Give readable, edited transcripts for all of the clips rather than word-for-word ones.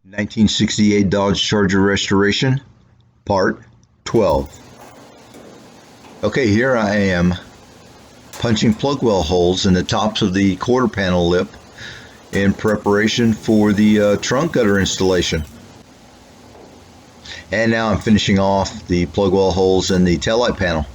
1968 Dodge Charger Restoration, Part 12. Okay, here I am punching plug well holes in the tops of the quarter panel lip in preparation for the trunk gutter installation. And now I'm finishing off the plug well holes in the taillight panel.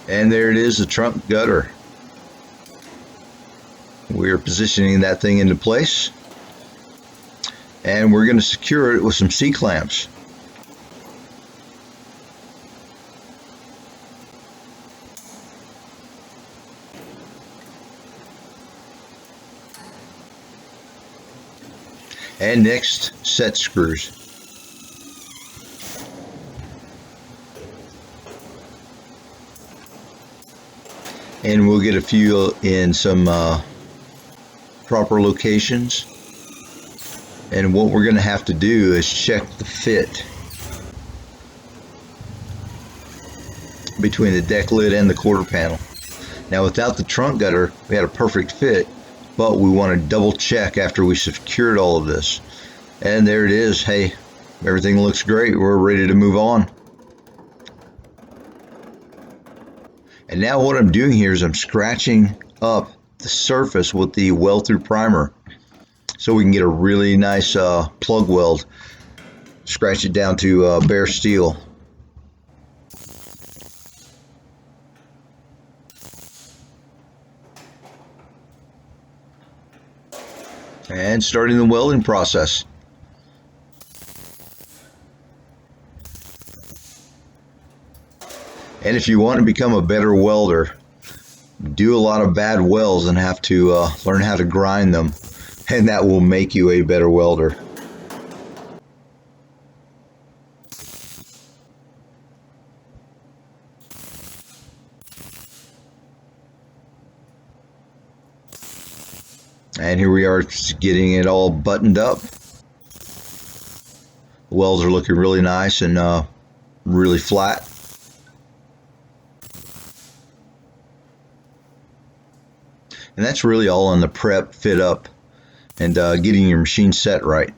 And there it is, the trunk gutter. We're positioning that thing into place, and we're going to secure it with some C-clamps. And next, set screws. And we'll get a few in some proper locations. And what we're going to have to do is check the fit between the deck lid and the quarter panel. Now, without the trunk gutter, we had a perfect fit, but we want to double check after we secured all of this. And there it is. Hey, everything looks great. We're ready to move on. And now what I'm doing here is I'm scratching up the surface with the weld through primer so we can get a really nice plug weld. Scratch it down to bare steel. And starting the welding process. And if you want to become a better welder, do a lot of bad welds and have to learn how to grind them, and that will make you a better welder. And here we are getting it all buttoned up. The welds are looking really nice and really flat. And that's really all on the prep, fit up, and getting your machine set right.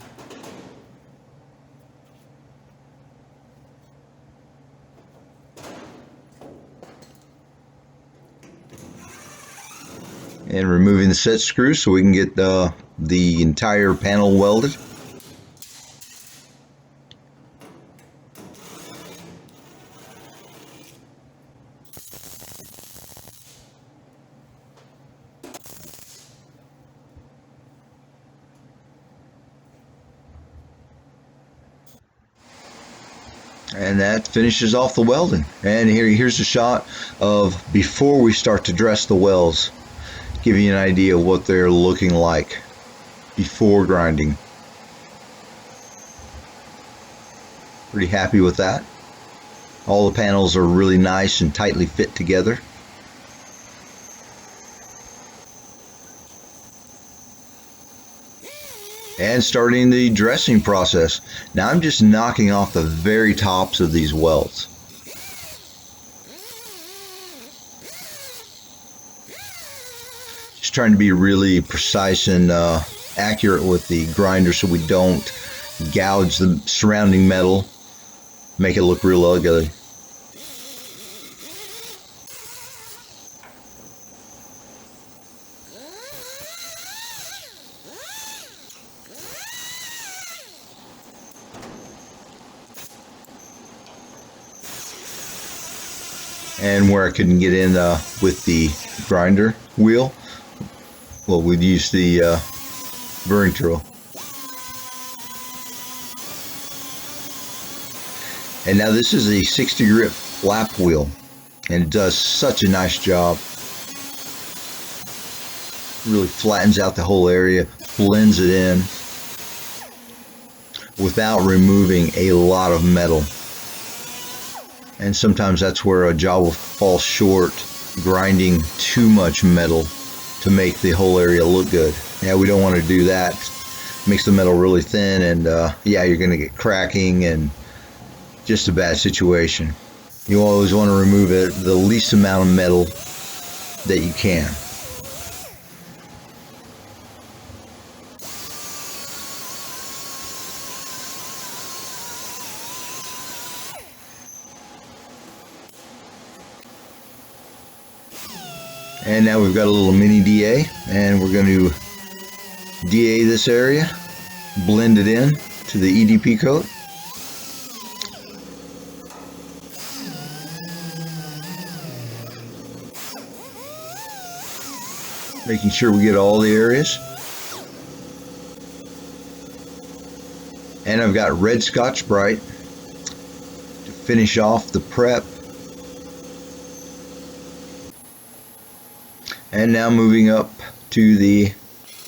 And removing the set screws so we can get the entire panel welded. And that finishes off the welding. And here's a shot of before we start to dress the welds, give you an idea of what they're looking like before grinding. Pretty happy with that. All the panels are really nice and tightly fit together. And starting the dressing process. Now I'm just knocking off the very tops of these welds. Just trying to be really precise and accurate with the grinder so we don't gouge the surrounding metal, make it look real ugly. And where I couldn't get in with the grinder wheel, well, we'd use the burring tool. And now this is a 60 grit flap wheel, and it does such a nice job. Really flattens out the whole area, blends it in without removing a lot of metal. And sometimes that's where a job will fall short, grinding too much metal to make the whole area look good. Yeah, we don't want to do that. Makes the metal really thin, and yeah, you're going to get cracking and just a bad situation. You always want to remove the least amount of metal that you can. And now we've got a little mini DA, and we're going to DA this area, blend it in to the EDP coat. Making sure we get all the areas. And I've got red Scotch Brite to finish off the prep. And now moving up to the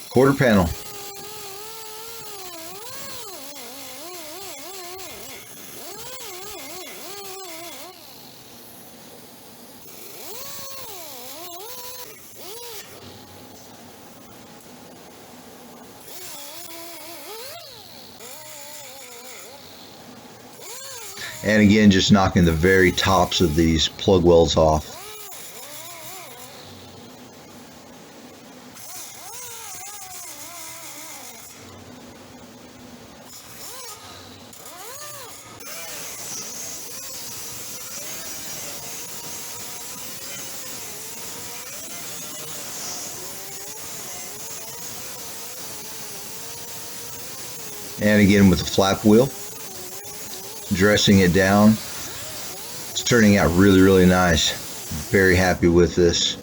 quarter panel. And again, just knocking the very tops of these plug welds off. And again with the flap wheel, dressing it down. It's turning out really, really nice. Very happy with this.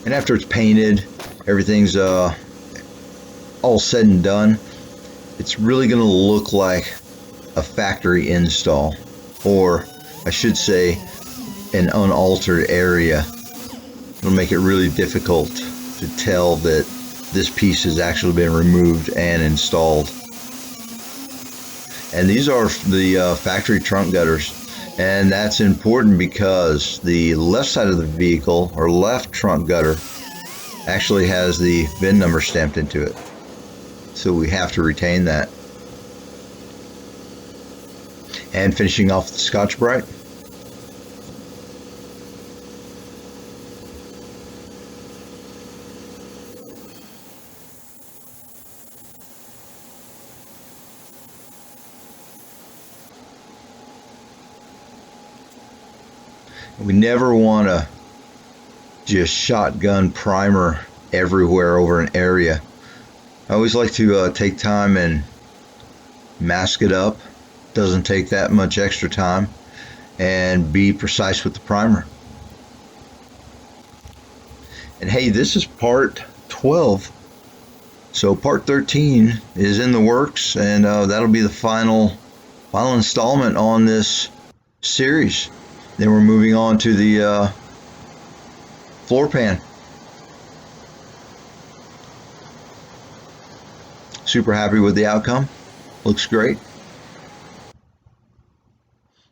And after it's painted, everything's all said and done, it's really going to look like a factory install, or I should say an unaltered area. It'll make it really difficult to tell that this piece has actually been removed and installed. And these are the factory trunk gutters, and that's important because the left side of the vehicle, or left trunk gutter, actually has the VIN number stamped into it, so we have to retain that. And finishing off the Scotch Brite. We never want to just shotgun primer everywhere over an area. I always like to take time and mask it up. Doesn't take that much extra time, and be precise with the primer. And hey, this is part 12, so part 13 is in the works, and that'll be the final installment on this series. Then we're moving on to the floor pan. Super happy with the outcome. Looks great.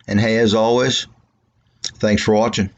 And hey, as always, thanks for watching.